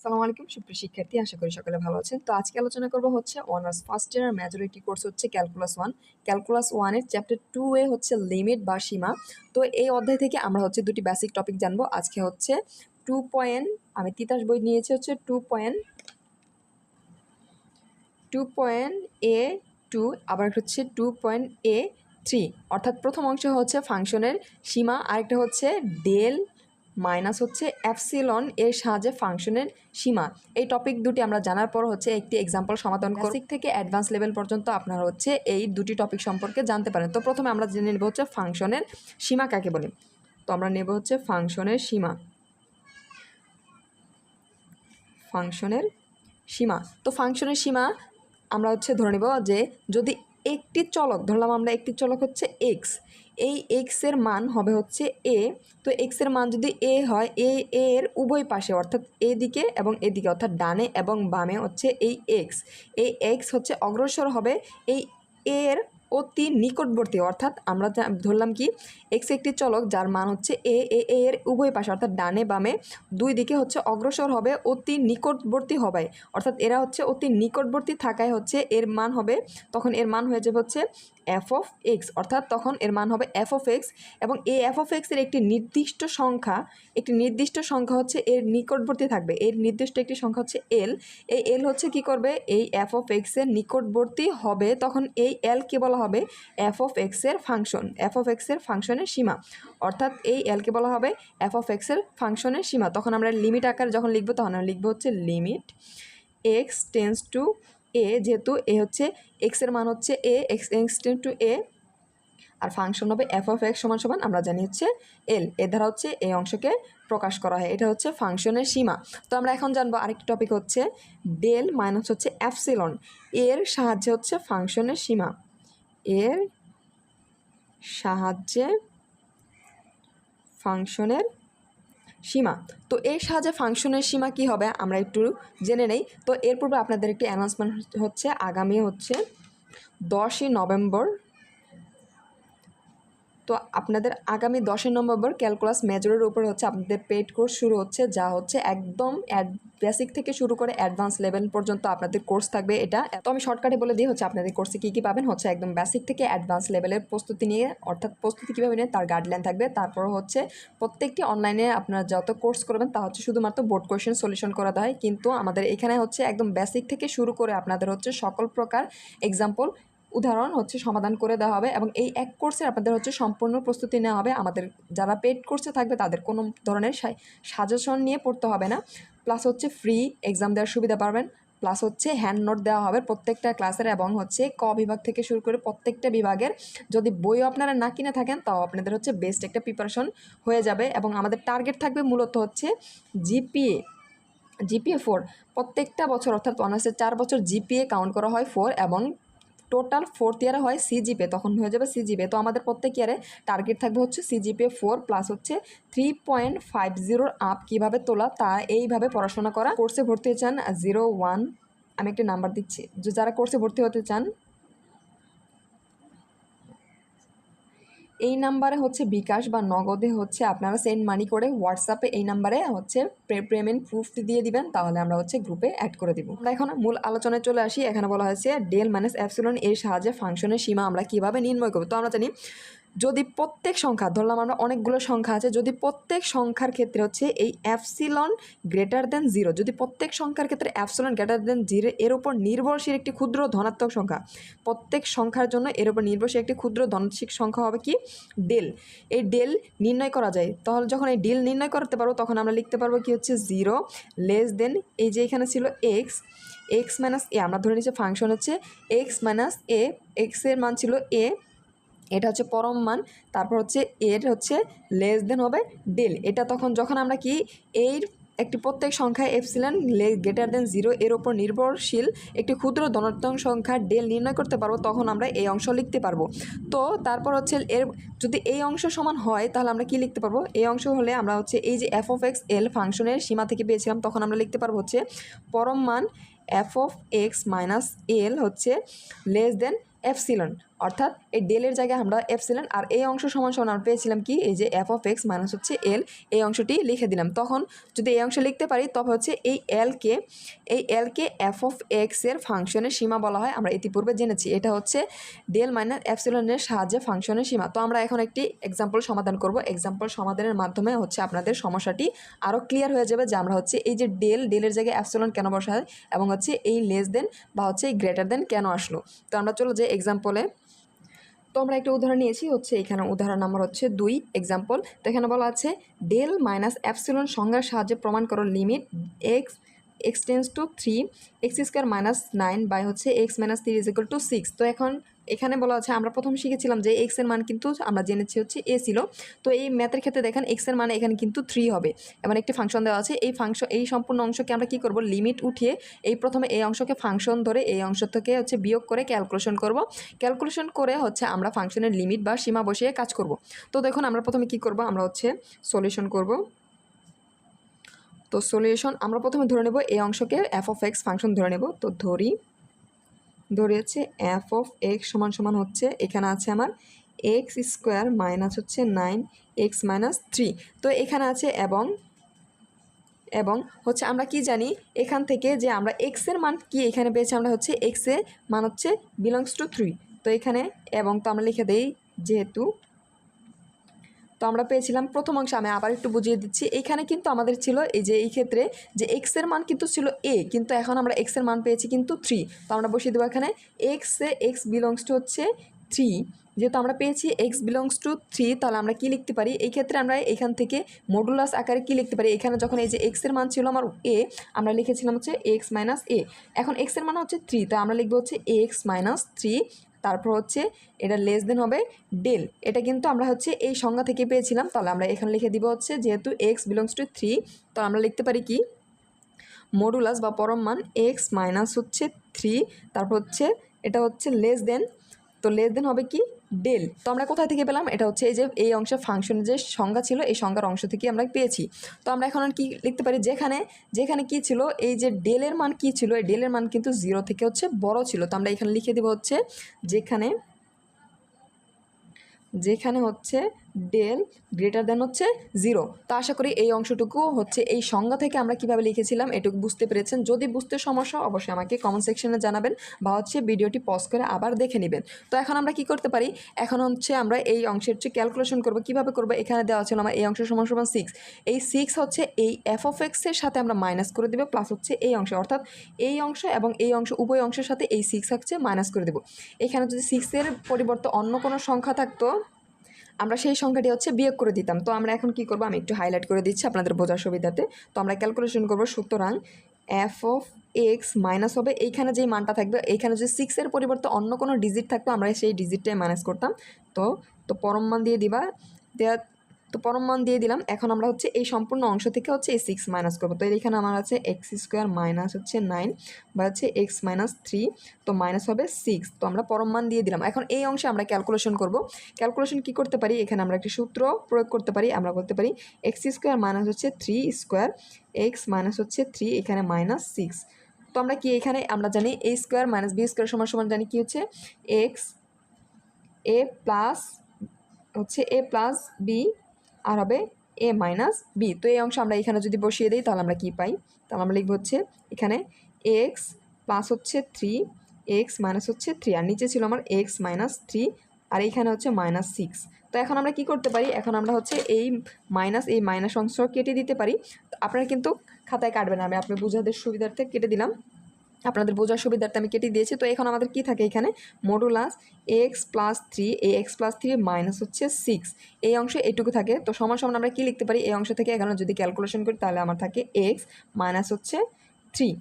আসসালামু আলাইকুম সুপ্রিয় শিক্ষার্থী, আশা করি সকলে ভালো আছেন। তো আজকে আলোচনা করব হচ্ছে honours first year majority course হচ্ছে ক্যালকুলাস 1 এর চ্যাপ্টার 2 এ হচ্ছে লিমিট বা সীমা। তো এই অধ্যায় থেকে আমরা হচ্ছে দুটি বেসিক টপিক জানবো। আজকে হচ্ছে 2 পয়েন্ট, আমি তিতাস বই নিয়েছি হচ্ছে 2.A2, আবার হচ্ছে 2.A3। অর্থাৎ প্রথম অংশ হচ্ছে ফাংশনের সীমা, আরেকটা হচ্ছে ডেল মাইনাস হচ্ছে অ্যাপসিলন এর সাহায্যে ফাংশনের সীমা। এই টপিক দুটি আমরা জানার পর হচ্ছে একটি এক্সাম্পল সমাধান করব। বেসিক থেকে অ্যাডভান্স লেভেল পর্যন্ত আপনারা হচ্ছে এই দুটি টপিক সম্পর্কে জানতে পারেন। তো প্রথমে আমরা জেনে নেব হচ্ছে ফাংশনের সীমা কাকে বলে। তো আমরা নেব হচ্ছে ফাংশনের সীমা। তো ফাংশনের সীমা আমরা হচ্ছে ধরে নেব যে যদি একটি চলক, ধরলাম আমরা একটি চলক হচ্ছে এক্স, এই এক্সের মান হবে হচ্ছে এ। তো এক্সের মান যদি এ হয়, এর উভয় পাশে অর্থাৎ এদিকে এবং এদিকে অর্থাৎ ডানে এবং বামে হচ্ছে এই এক্স হচ্ছে অগ্রসর হবে এই এর অতি নিকটবর্তী, অর্থাৎ আমরা ধরলাম কি এক্স একটি চলক যার মান হচ্ছে এর উভয় পাশে অর্থাৎ ডানে বামে দুই দিকে হচ্ছে অগ্রসর হবে অতি নিকটবর্তী হবে, অর্থাৎ এরা হচ্ছে অতি নিকটবর্তী থাকায় হচ্ছে এর মান হবে, তখন এর মান হয়ে যাবে হচ্ছে এফ অফ এক্স, অর্থাৎ তখন এর মান হবে এফ অফ এক্স। এবং এই এফ অফ এক্সের একটি নির্দিষ্ট সংখ্যা হচ্ছে এর নিকটবর্তী থাকবে, এর নির্দিষ্ট একটি সংখ্যা হচ্ছে এল। এই এল হচ্ছে কি করবে, এই এফ অফ এক্সের নিকটবর্তী হবে, তখন এই এল কে বলা হবে এফ অফ এক্সের ফাংশনের সীমা। অর্থাৎ এই এলকে বলা হবে এফ অফ এক্সের ফাংশনের সীমা। তখন আমরা লিমিট আকারে যখন লিখবো তখন আমরা লিখবো হচ্ছে limit x tends to a, যেহেতু এ হচ্ছে এক্সের মান হচ্ছে এক্স টেন্স টু এ, আর ফাংশন হবে এফ অফ এক্স সমান সমান আমরা জানি হচ্ছে এল। এর দ্বারা হচ্ছে এই অংশকে প্রকাশ করা হয়, এটা হচ্ছে ফাংশনের সীমা। তো আমরা এখন জানবো আরেকটি টপিক হচ্ছে ডেল মাইনাস হচ্ছে অ্যাপসিলন এর সাহায্যে হচ্ছে ফাংশনের সীমা। এর সাহায্যে ফাংশনের সীমা। তো এর সাহায্যে ফাংশনের সীমা কি হবে আমরা একটু জেনে নেই। তো এর পূর্বে আপনাদের একটি অ্যানাউন্সমেন্ট হচ্ছে আগামী হচ্ছে 10ই নভেম্বর, তো আপনাদের আগামী 10ই নভেম্বর ক্যালকুলাস মেজরের উপর হচ্ছে আপনাদের পেইড কোর্স শুরু হচ্ছে, যা হচ্ছে একদম বেসিক থেকে শুরু করে অ্যাডভান্স লেভেল পর্যন্ত আপনাদের কোর্স থাকবে এটা। তো আমি শর্টকাটে বলে দিই হচ্ছে আপনাদের কোর্সে কী কী পাবেন। হচ্ছে একদম বেসিক থেকে অ্যাডভান্স লেভেলের প্রস্তুতি নিয়ে, অর্থাৎ প্রস্তুতি কীভাবে নিয়ে তার গাইডলাইন থাকবে। তারপর হচ্ছে প্রত্যেকটি অনলাইনে আপনারা যত কোর্স করবেন তা হচ্ছে শুধুমাত্র বোর্ড কোয়েশ্চেন সলিউশন করা হয়, কিন্তু আমাদের এখানে হচ্ছে একদম বেসিক থেকে শুরু করে আপনাদের হচ্ছে সকল প্রকার এক্সাম্পল উদাহরণ হচ্ছে সমাধান করে দেওয়া হবে। এবং এই এক কোর্সে আপনাদের হচ্ছে সম্পূর্ণ প্রস্তুতি নেওয়া হবে। আমাদের যারা পেড কোর্সে থাকবে তাদের কোনো ধরনের সাজেশন নিয়ে পড়তে হবে না, প্লাস হচ্ছে ফ্রি এক্সাম দেওয়ার সুবিধা পাবেন, প্লাস হচ্ছে হ্যান্ড নোট দেওয়া হবে প্রত্যেকটা ক্লাসের, এবং হচ্ছে ক বিভাগ থেকে শুরু করে প্রত্যেকটা বিভাগের যদি বইও আপনারা না কিনে থাকেন তাও আপনাদের হচ্ছে বেস্ট একটা প্রিপারেশন হয়ে যাবে। এবং আমাদের টার্গেট থাকবে মূলত হচ্ছে জিপিএ 4 প্রত্যেকটা বছর, অর্থাৎ অনার্সের 4 বছর জিপিএ কাউন্ট করা হয় 4, এবং টোটাল 4th ইয়ারে হয় সিজিপিএ, তখন হয়ে যাবে সিজিপিএ। তো আমাদের প্রত্যেক ইয়ারে টার্গেট থাকবে হচ্ছে সিজিপিএ 4 প্লাস হচ্ছে 3.50 আপ কীভাবে তোলা তা এইভাবে পড়াশোনা করা। কোর্সে ভর্তি হতে চান 01, আমি একটি নাম্বার দিচ্ছি, যারা কোর্সে ভর্তি হতে চান এই নাম্বারে হচ্ছে বিকাশ বা নগদে হচ্ছে আপনারা সেন্ড মানি করে হোয়াটসঅ্যাপে এই নাম্বারে হচ্ছে পেমেন্ট প্রুফ দিয়ে দিবেন, তাহলে আমরা হচ্ছে গ্রুপে অ্যাড করে দিব। আমরা এখন মূল আলোচনায় চলে আসি। এখানে বলা হয়েছে ডেল মাইনাস অ্যাপসিলন এর সাহায্যে ফাংশনের সীমা আমরা কীভাবে নির্ণয় করব। তো আমরা জানি যদি প্রত্যেক সংখ্যা, ধরলাম আমরা অনেকগুলো সংখ্যা আছে, যদি প্রত্যেক সংখ্যার ক্ষেত্রে হচ্ছে এই অ্যাপসিলন গ্রেটার দেন 0, যদি প্রত্যেক সংখ্যার ক্ষেত্রে অ্যাপসিলন গ্রেটার দেন 0 এর উপর নির্ভরশীল একটি ক্ষুদ্র ধনাত্মক সংখ্যা, প্রত্যেক সংখ্যার জন্য এর উপর নির্ভরশীল একটি ক্ষুদ্র ধনাত্মক সংখ্যা হবে কি ডেল। এই ডেল নির্ণয় করা যায়, তাহলে যখন এই ডেল নির্ণয় করতে পারবো তখন আমরা লিখতে পারবো কি হচ্ছে 0 লেস দেন এই যে এখানে ছিল এক্স মাইনাস এ, আমরা ধরে নিচ্ছি ফাংশন হচ্ছে এক্স মাইনাস এ, এক্সের মান ছিল এ, এটা হচ্ছে পরম মান, তারপর হচ্ছে এর হচ্ছে লেস দেন হবে ডেল। এটা তখন যখন আমরা কি এর একটি প্রত্যেক সংখ্যায় এপসিলন গ্রেটার দেন 0 এর ওপর নির্ভরশীল একটি ক্ষুদ্র ধনাত্মক সংখ্যা ডেল নির্ণয় করতে পারবো, তখন আমরা এই অংশ লিখতে পারবো। তো তারপর হচ্ছে এর যদি এই অংশ সমান হয় তাহলে আমরা কি লিখতে পারবো, এই অংশ হলে আমরা হচ্ছে এই যে এফ অফ এক্স এল ফাংশনের সীমা থেকে পেয়েছিলাম, তখন আমরা লিখতে পারবো হচ্ছে পরম মান F of x minus L হচ্ছে লেস দেন এপসিলন, অর্থাৎ এই ডেলের জায়গায় আমরা এপসিলন, আর এই অংশ সমান সমান আমরা পেয়েছিলাম কি, এই যে এফ অফ এক্স মাইনাস হচ্ছে এল, এই অংশটি লিখে দিলাম। তখন যদি এই অংশ লিখতে পারি তবে হচ্ছে এই এলকে এফ অফ এক্সের ফাংশনের সীমা বলা হয়। আমরা ইতিপূর্বে জেনেছি এটা হচ্ছে ডেল মাইনাস এপসিলনের সাহায্যে ফাংশনের সীমা। তো আমরা এখন একটি এক্সাম্পল সমাধান করব। এক্সাম্পল সমাধানের মাধ্যমে হচ্ছে আপনাদের সমস্যাটি আরও ক্লিয়ার হয়ে যাবে যে আমরা হচ্ছে এই যে ডেলের জায়গায় এপসিলন কেন বসায় এবং হচ্ছে এই লেস দেন বা হচ্ছে এই গ্রেটার দেন কেন আসলো। তো আমরা চলো যে এক্সাম্পলে, তো আমরা একটা উদাহরণ নিয়েছি, হচ্ছে এখানে উদাহরণ নাম্বার হচ্ছে 2 এক্সাম্পল। তো এখানে বলা আছে ডেল মাইনাস এপসিলন সংজ্ঞার সাহায্যে প্রমাণ করো limit x tends to 3 x square minus 9 by হচ্ছে x minus 3 is equal to 6। তো এখন এখানে বলা আছে, আমরা প্রথম শিখেছিলাম যে এক্সের মান কিন্তু আমরা জেনেছি হচ্ছে এ ছিল। তো এই ম্যাথের ক্ষেত্রে দেখেন এক্সের মান এখানে কিন্তু 3 হবে এবং একটি ফাংশন দেওয়া আছে। এই সম্পূর্ণ অংশকে আমরা কি করব, লিমিট উঠিয়ে এই প্রথমে এই অংশকে ফাংশন ধরে এই অংশ থেকে হচ্ছে বিয়োগ করে ক্যালকুলেশন করব। ক্যালকুলেশন করে হচ্ছে আমরা ফাংশনের লিমিট বা সীমা বসিয়ে কাজ করব। তো দেখুন আমরা প্রথমে কি করব, আমরা হচ্ছে সলিউশন করব। তো সলিউশন আমরা প্রথমে ধরে নেব এই অংশকে এফ অফ এক্স ফাংশন ধরে নেব। তো ধরে হচ্ছে এফ অফ এক্স সমান সমান হচ্ছে এখানে আছে আমার এক্স স্কোয়ার মাইনাস হচ্ছে 9 এক্স মাইনাস 3। তো এখানে আছে এবং হচ্ছে আমরা কি জানি এখান থেকে যে আমরা এক্সের মান কি এখানে পেয়েছি, আমরা হচ্ছে এক্সের মান হচ্ছে বিলংস টু 3। তো এখানে এবং তো আমরা লিখে দেই যেহেতু, তো আমরা পেয়েছিলাম প্রথম অংশে, আমি আবার একটু বুঝিয়ে দিচ্ছি। এইখানে কিন্তু আমাদের ছিল এই যে এই ক্ষেত্রে যে এক্সের মান কিন্তু ছিল এ, কিন্তু এখন আমরা এক্সের মান পেয়েছি কিন্তু 3। তো আমরা বসিয়ে দেবো এখানে এক্স বিলংস টু হচ্ছে 3। যেহেতু আমরা পেয়েছি এক্স বিলংস টু 3, তাহলে আমরা কি লিখতে পারি, এই ক্ষেত্রে আমরা এখান থেকে মডুলাস আকারে কি লিখতে পারি, এখানে যখন এই যে এক্সের মান ছিল আমার এ, আমরা লিখেছিলাম হচ্ছে এক্স মাইনাস এ। এখন এক্সের মান হচ্ছে 3, তো আমরা লিখবো হচ্ছে এক্স মাইনাস 3, তারপর হচ্ছে এটা লেস দেন হবে ডেল। এটা কিন্তু আমরা হচ্ছে এই সংজ্ঞা থেকে পেয়েছিলাম। তাহলে আমরা এখানে লিখে দিব হচ্ছে যেহেতু এক্স বিলংস টু 3, তো আমরা লিখতে পারি কি মডুলাস বা পরম মান এক্স মাইনাস হচ্ছে 3, তারপর হচ্ছে এটা হচ্ছে লেস দেন, তো লেস দেন হবে কি ডেল। তো আমরা কোথায় থেকে পেলাম, এটা হচ্ছে এই যে এই অংশের ফাংশনের যে সংজ্ঞা ছিল এই সংজ্ঞার অংশ থেকে আমরা পেয়েছি। তো আমরা এখন কি লিখতে পারি, যেখানে কি ছিল এই যে ডেলের মান কি ছিল, এই ডেলের মান কিন্তু 0 থেকে হচ্ছে বড় ছিল। তো আমরা এখানে লিখে দেব হচ্ছে যেখানে হচ্ছে ডেল গ্রেটার দেন হচ্ছে 0। তো আশা করি এই অংশটুকু হচ্ছে এই সংজ্ঞা থেকে আমরা কিভাবে লিখেছিলাম এটুকু বুঝতে পেরেছেন। যদি বুঝতে সমস্যা অবশ্যই আমাকে কমেন্ট সেকশনে জানাবেন বা হচ্ছে ভিডিওটি পজ করে আবার দেখে নেবেন। তো এখন আমরা কি করতে পারি, এখন হচ্ছে আমরা এই অংশের হচ্ছে ক্যালকুলেশন করব। কিভাবে করব, এখানে দেওয়া ছিল আমার এই অংশ সমান সমান 6, এই 6 হচ্ছে এই এফ অফ এক্সের সাথে আমরা মাইনাস করে দেবো প্লাস হচ্ছে এই অংশ, অর্থাৎ এই অংশ এবং এই অংশ উভয় অংশের সাথে এই 6 হচ্ছে মাইনাস করে দেবো। এখানে যদি 6-এর পরিবর্তে অন্য কোনো সংখ্যা থাকতো আমরা সেই সংখ্যাটি হচ্ছে বিয়োগ করে দিতাম। তো আমরা এখন কি করব, আমি একটু হাইলাইট করে দিচ্ছি আপনাদের বোঝার সুবিধাতে। তো আমরা ক্যালকুলেশন করব, সুতরাং এফ অফ এক্স মাইনাস হবে এইখানে যেই মানটা থাকবে, এইখানে যদি 6-এর পরিবর্তে অন্য কোনো ডিজিট থাকতো আমরা সেই ডিজিটটাই মাইনাস করতাম। তো পরম মান দিয়ে দিবা, তো পরম মান দিয়ে দিলাম। এখন আমরা হচ্ছে এই সম্পূর্ণ অংশ থেকে হচ্ছে এই 6 মাইনাস করবো। তো এখানে আমার আছে এক্স স্কোয়ার মাইনাস হচ্ছে 9 বা হচ্ছে এক্স মাইনাস 3, তো মাইনাস হবে 6। তো আমরা পরম মান দিয়ে দিলাম। এখন এই অংশে আমরা ক্যালকুলেশন করব। ক্যালকুলেশন কি করতে পারি, এখানে আমরা একটি সূত্র প্রয়োগ করতে পারি। আমরা বলতে পারি এক্স স্কোয়ার মাইনাস হচ্ছে 3 স্কোয়ার এক্স মাইনাস হচ্ছে 3, এখানে মাইনাস 6। তো আমরা কি এখানে আমরা জানি এ স্কোয়ার মাইনাস বি স্কোয়ার সমান সমান জানি কি হচ্ছে এক্স এ প্লাস বি আর হবে এ মাইনাস বি। তো এই অংশ আমরা এখানে যদি বসিয়ে দিই তাহলে আমরা কি পাই, তাহলে আমরা লিখব হচ্ছে এখানে এক্স প্লাস হচ্ছে 3 এক্স মাইনাস হচ্ছে 3, আর নিচে ছিল আমার এক্স মাইনাস 3 আর এইখানে হচ্ছে মাইনাস 6। তো এখন আমরা কি করতে পারি, এখন আমরা হচ্ছে এই মাইনাস অংশ কেটে দিতে পারি। আপনারা কিন্তু খাতায় কাটবেন, আমি আপনার বোঝাদের সুবিধার্থে কেটে দিলাম, আপনাদের বোঝার সুবিধার্থে আমি কেটে দিয়েছি। তো এখন আমাদের কি থাকে, এখানে মডুলাস এক্স প্লাস 3 এই এক্স প্লাস 3 মাইনাস হচ্ছে 6, এই অংশ এইটুকু থাকে। তো সমান সমান আমরা কি লিখতে পারি, এই অংশ থেকে এখানে যদি ক্যালকুলেশন করি তাহলে আমার থাকে এক্স মাইনাস হচ্ছে 3,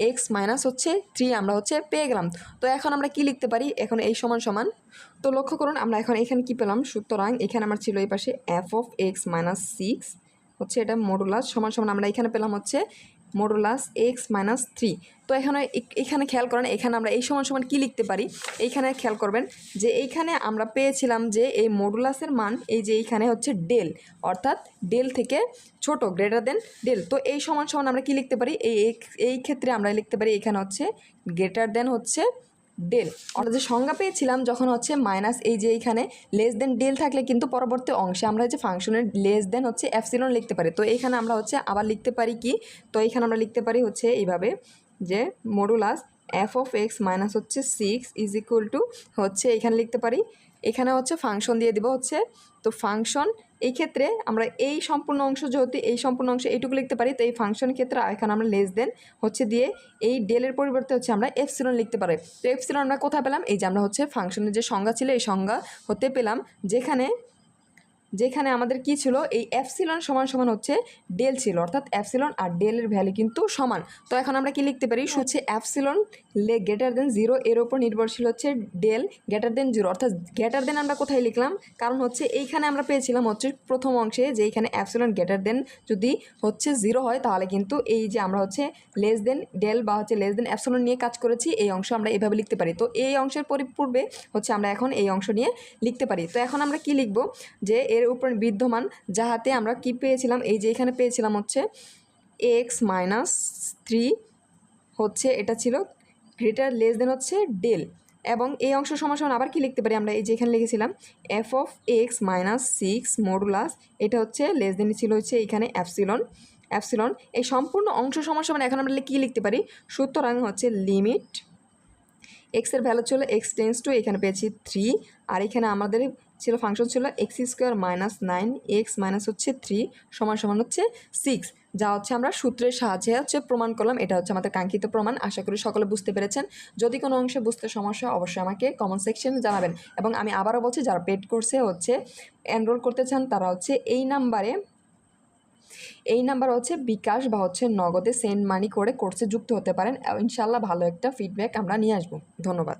এক্স মাইনাস হচ্ছে 3 আমরা হচ্ছে পেয়ে গেলাম। তো এখন আমরা কি লিখতে পারি, এখন এই সমান সমান, তো লক্ষ্য করুন আমরা এখন এখানে কি পেলাম, সুতরাং এখানে আমার ছিল এই পাশে এফ অফ এক্স মাইনাস 6 হচ্ছে এটা মডুলাস সমান সমান আমরা এখানে পেলাম হচ্ছে মডুলাস এক্স মাইনাস 3। তো এখানে খেয়াল করেন, এখানে আমরা এই সমান সমান কী লিখতে পারি, এইখানে খেয়াল করবেন যে এইখানে আমরা পেয়েছিলাম যে এই মডুলাসের মান এই যে এইখানে হচ্ছে ডেল, অর্থাৎ ডেল থেকে ছোট গ্রেটার দেন ডেল। তো এই সমান সমান আমরা কি লিখতে পারি, এই ক্ষেত্রে আমরা লিখতে পারি এখানে হচ্ছে গ্রেটার দেন হচ্ছে ডেল। আমরা যে সংজ্ঞা পেয়েছিলাম যখন হচ্ছে মাইনাস এই যে এইখানে লেস দেন ডেল থাকলে কিন্তু পরবর্তী অংশে আমরা যে ফাংশনের লেস দেন হচ্ছে এপসিলন লিখতে পারি। তো এইখানে আমরা হচ্ছে আবার লিখতে পারি কি, তো এইখানে আমরা লিখতে পারি হচ্ছে এইভাবে যে modulus F of x minus হচ্ছে 6 ইজ ইকুয়াল টু হচ্ছে এখানে লিখতে পারি, এখানে হচ্ছে ফাংশন দিয়ে দিব হচ্ছে, তো ফাংশন এই ক্ষেত্রে আমরা এই সম্পূর্ণ অংশ যেহেতু এই সম্পূর্ণ অংশ এইটুকু লিখতে পারি, তো এই ফাংশন ক্ষেত্রে এখানে আমরা লেস দেন হচ্ছে দিয়ে এই ডেলের পরিবর্তে হচ্ছে আমরা এপসিলন লিখতে পারি। তো এপসিলন আমরা কোথায় পেলাম, এই যে আমরা হচ্ছে ফাংশনের যে সংজ্ঞা ছিল এই সংজ্ঞা হতে পেলাম, যেখানে আমাদের কি ছিল, এই এপসিলন সমান সমান হচ্ছে ডেল ছিল, অর্থাৎ এপসিলন আর ডেলের ভ্যালু কিন্তু সমান। তো এখন আমরা কি লিখতে পারি, হচ্ছে এপসিলন গ্রেটার দেন 0 এর ওপর নির্ভরশীল হচ্ছে ডেল গ্রেটার দেন 0, অর্থাৎ গ্রেটার দেন আমরা কোথায় লিখলাম, কারণ হচ্ছে এইখানে আমরা পেয়েছিলাম হচ্ছে প্রথম অংশে যে এইখানে এপসিলন গ্রেটার দেন যদি হচ্ছে 0 হয় তাহলে কিন্তু এই যে আমরা হচ্ছে লেস দেন ডেল বা হচ্ছে লেস দেন এপসিলন নিয়ে কাজ করেছি, এই অংশ আমরা এভাবে লিখতে পারি। তো এই অংশের পূর্বে হচ্ছে আমরা এখন এই অংশ নিয়ে লিখতে পারি। তো এখন আমরা কি লিখব, যে এর উপর বিদ্যমান যাহাতে আমরা কি পেয়েছিলাম, এই যে এখানে পেয়েছিলাম হচ্ছে এক্স মাইনাস 3 হচ্ছে এটা ছিল গ্রেটার লেস দেন হচ্ছে ডেল, এবং এই অংশ সমান আবার কি লিখতে পারি আমরা, এই যে এখানে লিখেছিলাম F of x minus 6 modulus, এটা হচ্ছে লেস দেন ছিল হচ্ছে এখানে অ্যাপসিলন এই সম্পূর্ণ অংশ সমান এখন আমরা কী লিখতে পারি, সুতরাং হচ্ছে লিমিট এক্সের ভ্যালু ছিল এক্স টেন্স টু এখানে পেয়েছি 3, আর এখানে আমাদের ছিল ফাংশন ছিল x square minus 9 x minus হচ্ছে 3 সমান হচ্ছে 6, যা হচ্ছে আমরা সূত্রের সাহায্যে হচ্ছে প্রমাণ করলাম। এটা হচ্ছে আমাদের কাঙ্ক্ষিত প্রমাণ। আশা করি সকলে বুঝতে পেরেছেন। যদি কোনো অংশে বুঝতে সমস্যা অবশ্যই আমাকে কমেন্ট সেকশনে জানাবেন, এবং আমি আবারও বলছি যারা পেড কোর্সে হচ্ছে এনরোল করতে চান তারা হচ্ছে এই নাম্বার হচ্ছে বিকাশ বা হচ্ছে নগদে সেন্ড মানি করে কোর্সে যুক্ত হতে পারেন। ইনশাল্লাহ ভালো একটা ফিডব্যাক আমরা নিয়ে আসবো। ধন্যবাদ।